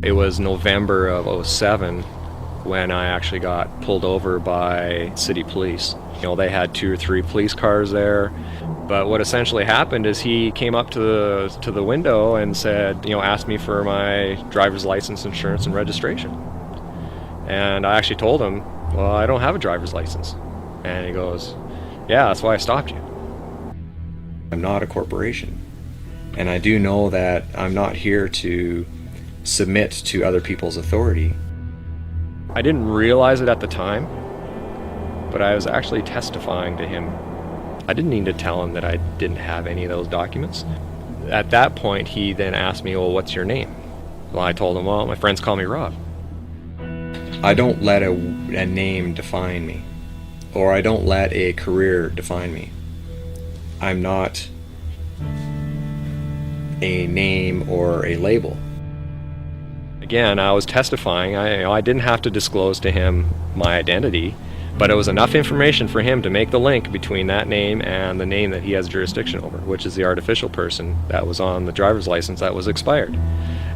[SPEAKER 5] It was November of '07 when I actually got pulled over by city police. You know, they had 2 or 3 police cars there, but what essentially happened is he came up to the window and said, you know, asked me for my driver's license, insurance, and registration. And I actually told him, well, I don't have a driver's license. And he goes, yeah, that's why I stopped you. I'm not a corporation, and I do know that I'm not here to submit to other people's authority. I didn't realize it at the time, but I was actually testifying to him. I didn't need to tell him that I didn't have any of those documents. At that point, he then asked me, well, what's your name? Well, I told him, well, my friends call me Rob. I don't let a name define me, or I don't let a career define me. I'm not a name or a label. Again, I was testifying. I didn't have to disclose to him my identity, but it was enough information for him to make the link between that name and the name that he has jurisdiction over, which is the artificial person that was on the driver's license that was expired.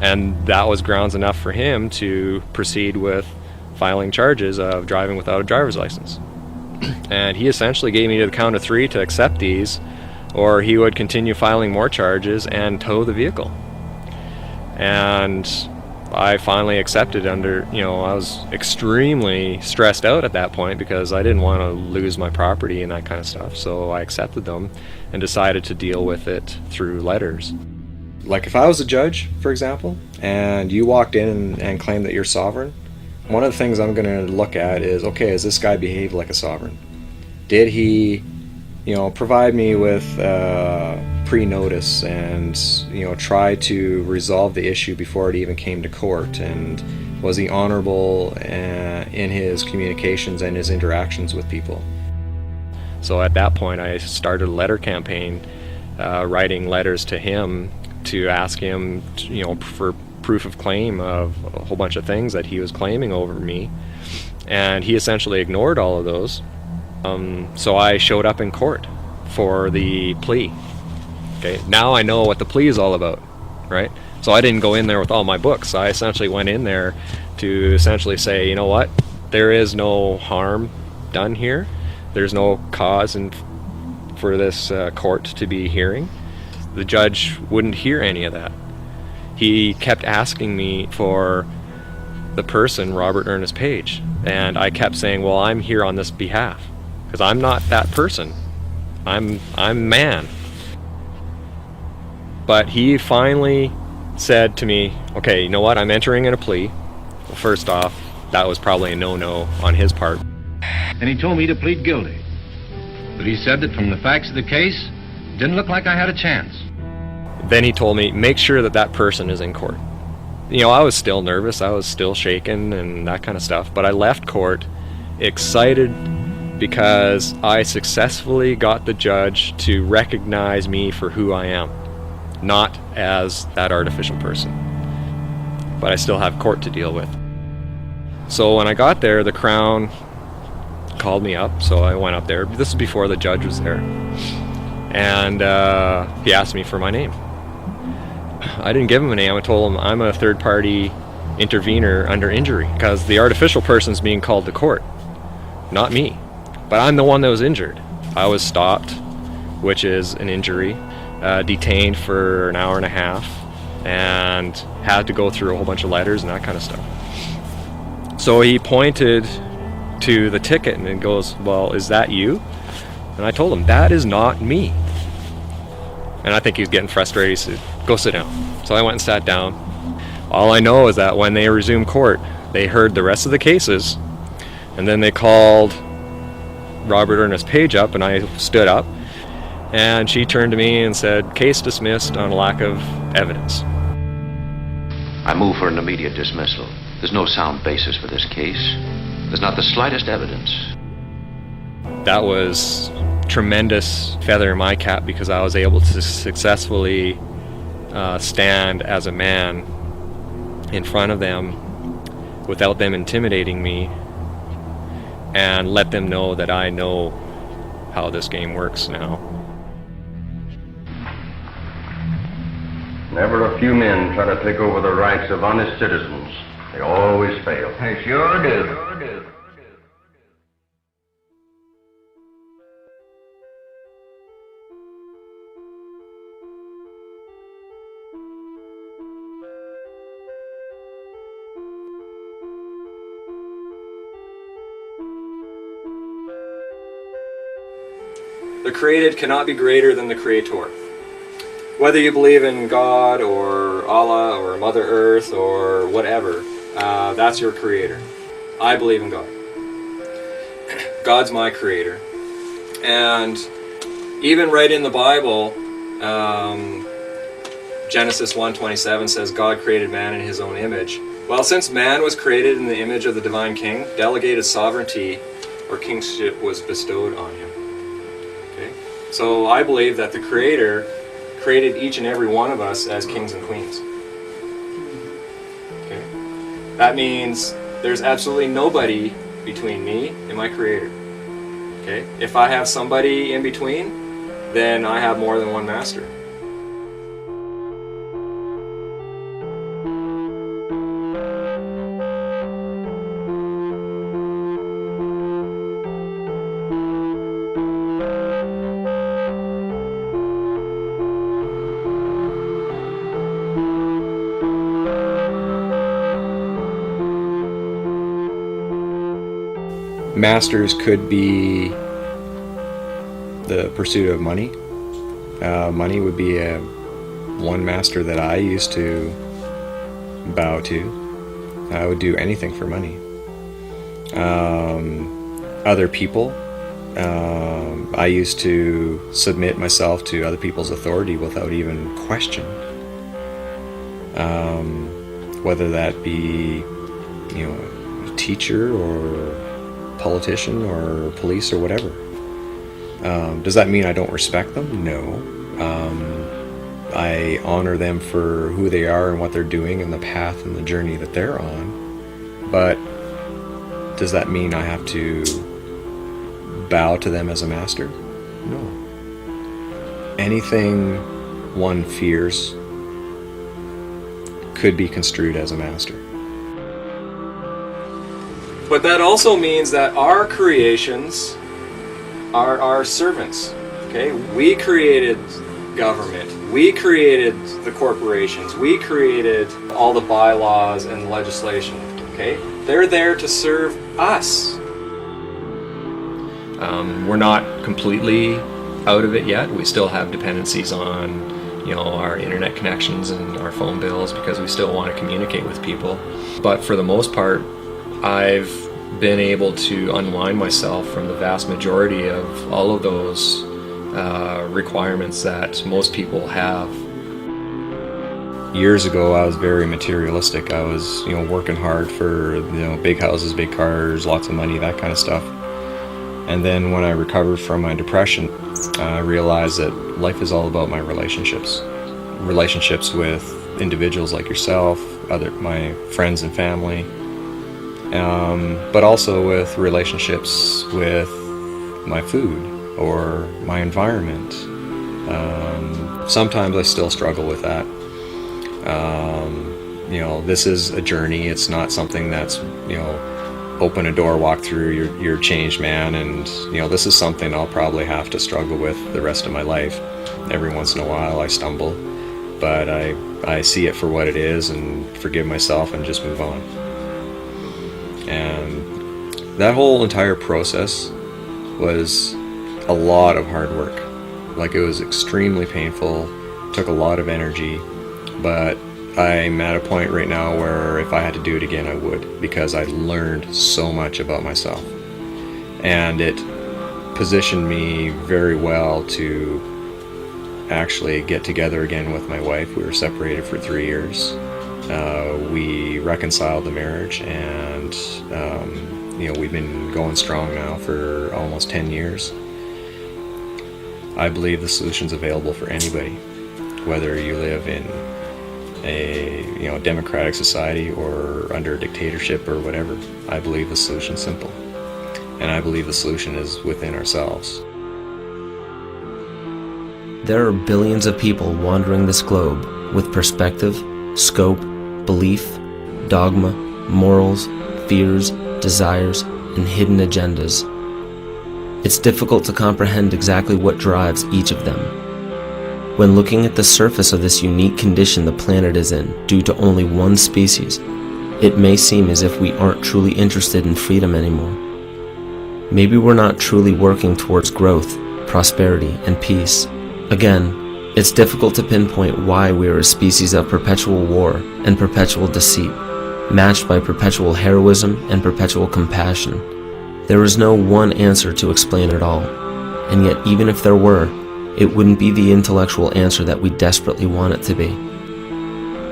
[SPEAKER 5] And that was grounds enough for him to proceed with filing charges of driving without a driver's license. And he essentially gave me to the count of 3 to accept these, or he would continue filing more charges and tow the vehicle. And I finally accepted under, I was extremely stressed out at that point because I didn't want to lose my property and that kind of stuff. So I accepted them and decided to deal with it through letters. Like if I was a judge, for example, and you walked in and claimed that you're sovereign, one of the things I'm going to look at is, okay, does this guy behave like a sovereign? Did he, provide me with pre-notice and, try to resolve the issue before it even came to court? And was he honorable in his communications and his interactions with people? So at that point, I started a letter campaign, writing letters to him to ask him, for proof of claim of a whole bunch of things that he was claiming over me. And he essentially ignored all of those. So I showed up in court for the plea. Okay, now I know what the plea is all about, right? So I didn't go in there with all my books. I essentially went in there to essentially say, you know what, there is no harm done here. There's no cause for this court to be hearing. The judge wouldn't hear any of that. He kept asking me for the person, Robert Ernest Page, and I kept saying, well, I'm here on this behalf, because I'm not that person. I'm man. But he finally said to me, okay, you know what, I'm entering in a plea. Well, first off, that was probably a no-no on his part.
[SPEAKER 15] And he told me to plead guilty. But he said that from the facts of the case, it didn't look like I had a chance.
[SPEAKER 5] Then he told me, make sure that that person is in court. I was still nervous, I was still shaken and that kind of stuff, but I left court excited because I successfully got the judge to recognize me for who I am, not as that artificial person. But I still have court to deal with. So when I got there, the Crown called me up, so I went up there. This is before the judge was there. And he asked me for my name. I didn't give him a name. I told him I'm a third-party intervener under injury because the artificial person's being called to court, not me. But I'm the one that was injured. I was stopped, which is an injury, detained for an hour and a half, and had to go through a whole bunch of letters and that kind of stuff. So he pointed to the ticket and goes, well, is that you? And I told him, that is not me. And I think he was getting frustrated. He said, go sit down. So I went and sat down. All I know is that when they resumed court, they heard the rest of the cases, and then they called Robert Ernest Page up, and I stood up, and she turned to me and said, case dismissed on lack of evidence.
[SPEAKER 16] I move for an immediate dismissal. There's no sound basis for this case. There's not the slightest evidence.
[SPEAKER 5] That was tremendous feather in my cap because I was able to successfully stand as a man in front of them without them intimidating me and let them know that I know how this game works now.
[SPEAKER 7] Never a few men try to take over the rights of honest citizens. They always fail. They sure do.
[SPEAKER 5] The created cannot be greater than the creator. Whether you believe in God or Allah or Mother Earth or whatever, that's your creator. I believe in God. God's my creator. And even right in the Bible, Genesis 1:27 says God created man in his own image. Well, since man was created in the image of the divine king, delegated sovereignty or kingship was bestowed on him. So I believe that the Creator created each and every one of us as kings and queens. Okay? That means there's absolutely nobody between me and my Creator. Okay? If I have somebody in between, then I have more than one master.
[SPEAKER 17] Masters could be the pursuit of money. Money would be one master that I used to bow to. I would do anything for money. Other people, I used to submit myself to other people's authority without even question. Whether that be, a teacher or politician or police or whatever. Does that mean I don't respect them? No. I honor them for who they are and what they're doing and the path and the journey that they're on. But does that mean I have to bow to them as a master? No. Anything one fears could be construed as a master.
[SPEAKER 5] But that also means that our creations are our servants. Okay? We created government. We created the corporations. We created all the bylaws and legislation. Okay? They're there to serve us.
[SPEAKER 18] We're not completely out of it yet. We still have dependencies on, our internet connections and our phone bills because we still want to communicate with people. But for the most part, I've been able to unwind myself from the vast majority of all of those requirements that most people have.
[SPEAKER 17] Years ago, I was very materialistic. I was, working hard for, big houses, big cars, lots of money, that kind of stuff. And then when I recovered from my depression, I realized that life is all about my relationships. Relationships with individuals like yourself, my friends and family, but also with relationships with my food or my environment. Sometimes I still struggle with that. This is a journey. It's not something that's, open a door, walk through, you're a changed man, and this is something I'll probably have to struggle with the rest of my life. Every once in a while I stumble, but I see it for what it is and forgive myself and just move on. And that whole entire process was a lot of hard work. Like, it was extremely painful, took a lot of energy, but I'm at a point right now where if I had to do it again, I would, because I learned so much about myself. And it positioned me very well to actually get together again with my wife. We were separated for 3 years. We reconciled the marriage, and we've been going strong now for almost 10 years. I believe the solution's available for anybody, whether you live in a democratic society or under a dictatorship or whatever. I believe the solution's simple, and I believe the solution is within ourselves.
[SPEAKER 2] There are billions of people wandering this globe with perspective, scope, belief, dogma, morals, fears, desires, and hidden agendas. It's difficult to comprehend exactly what drives each of them. When looking at the surface of this unique condition the planet is in due to only one species, it may seem as if we aren't truly interested in freedom anymore. Maybe we're not truly working towards growth, prosperity, and peace. Again, it's difficult to pinpoint why we are a species of perpetual war and perpetual deceit, matched by perpetual heroism and perpetual compassion. There is no one answer to explain it all, and yet even if there were, it wouldn't be the intellectual answer that we desperately want it to be.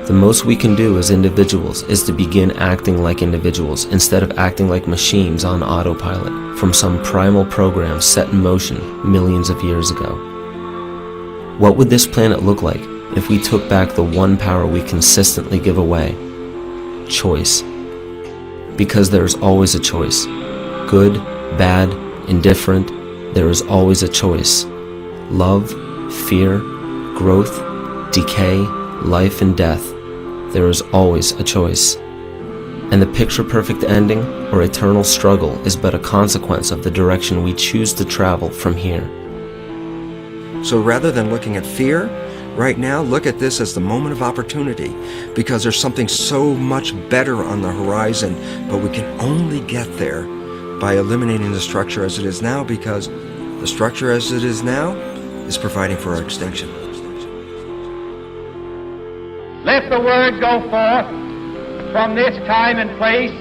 [SPEAKER 2] The most we can do as individuals is to begin acting like individuals instead of acting like machines on autopilot from some primal program set in motion millions of years ago. What would this planet look like if we took back the one power we consistently give away? Choice. because there is always a choice. Good, bad, indifferent, there is always a choice. Love, fear, growth, decay, life and death, there is always a choice. And the picture-perfect ending or eternal struggle is but a consequence of the direction we choose to travel from here.
[SPEAKER 19] So rather than looking at fear, right now, look at this as the moment of opportunity, because there's something so much better on the horizon, but we can only get there by eliminating the structure as it is now, because the structure as it is now is providing for our extinction.
[SPEAKER 20] Let the word go forth from this time and place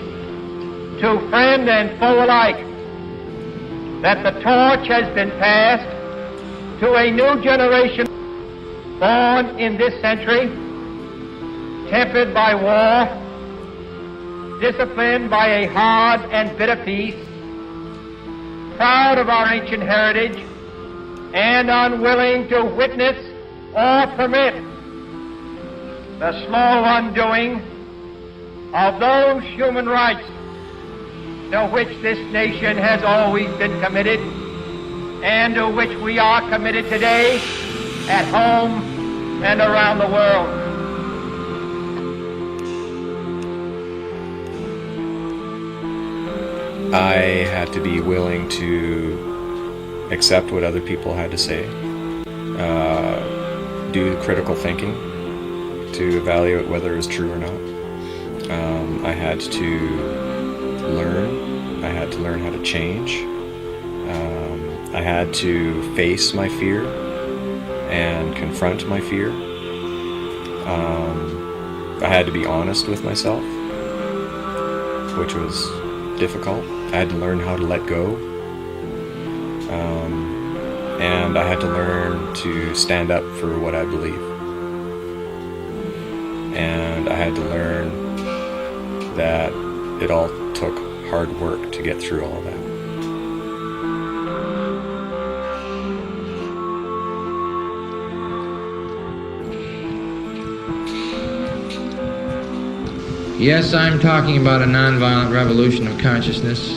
[SPEAKER 20] to friend and foe alike that the torch has been passed to a new generation born in this century, tempered by war, disciplined by a hard and bitter peace, proud of our ancient heritage, and unwilling to witness or permit the slow undoing of those human rights to which this nation has always been committed and to which we are committed today at home and around the world.
[SPEAKER 17] I had to be willing to accept what other people had to say, do critical thinking to evaluate whether it was true or not. I had to learn. I had to learn how to change. I had to face my fear and confront my fear. I had to be honest with myself, which was difficult. I had to learn how to let go. And I had to learn to stand up for what I believe. And I had to learn that it all took hard work to get through all that.
[SPEAKER 1] Yes, I'm talking about a nonviolent revolution of consciousness.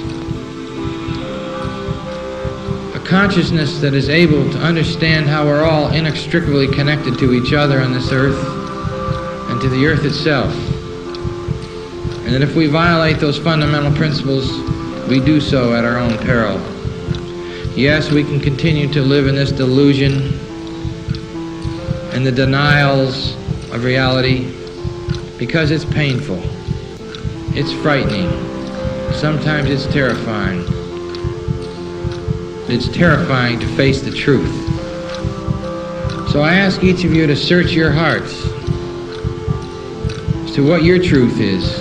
[SPEAKER 1] A consciousness that is able to understand how we're all inextricably connected to each other on this earth and to the earth itself. And that if we violate those fundamental principles, we do so at our own peril. Yes, we can continue to live in this delusion and the denials of reality because it's painful. It's frightening. Sometimes it's terrifying. It's terrifying to face the truth. So I ask each of you to search your hearts as to what your truth is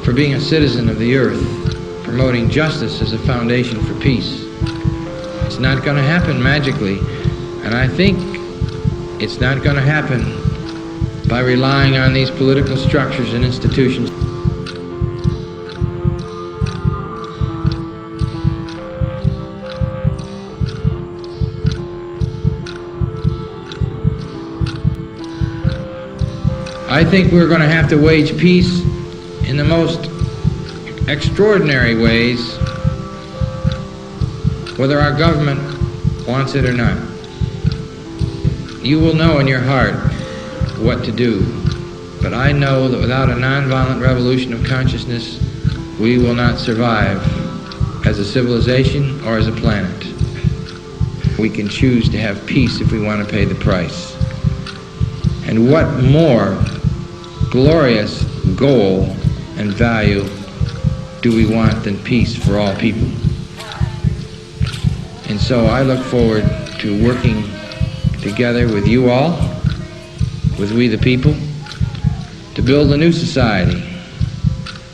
[SPEAKER 1] for being a citizen of the earth, promoting justice as a foundation for peace. It's not going to happen magically, and I think it's not going to happen by relying on these political structures and institutions. I think we're going to have to wage peace in the most extraordinary ways, whether our government wants it or not. You will know in your heart what to do, but I know that without a nonviolent revolution of consciousness, we will not survive as a civilization or as a planet. We can choose to have peace if we want to pay the price. And what more glorious goal and value do we want than peace for all people? And so I look forward to working together with you all, with we the people, to build a new society.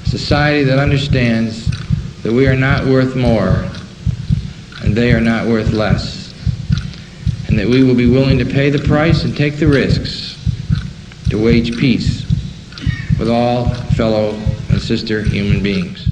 [SPEAKER 1] A society that understands that we are not worth more and they are not worth less. And that we will be willing to pay the price and take the risks to wage peace with all fellow and sister human beings.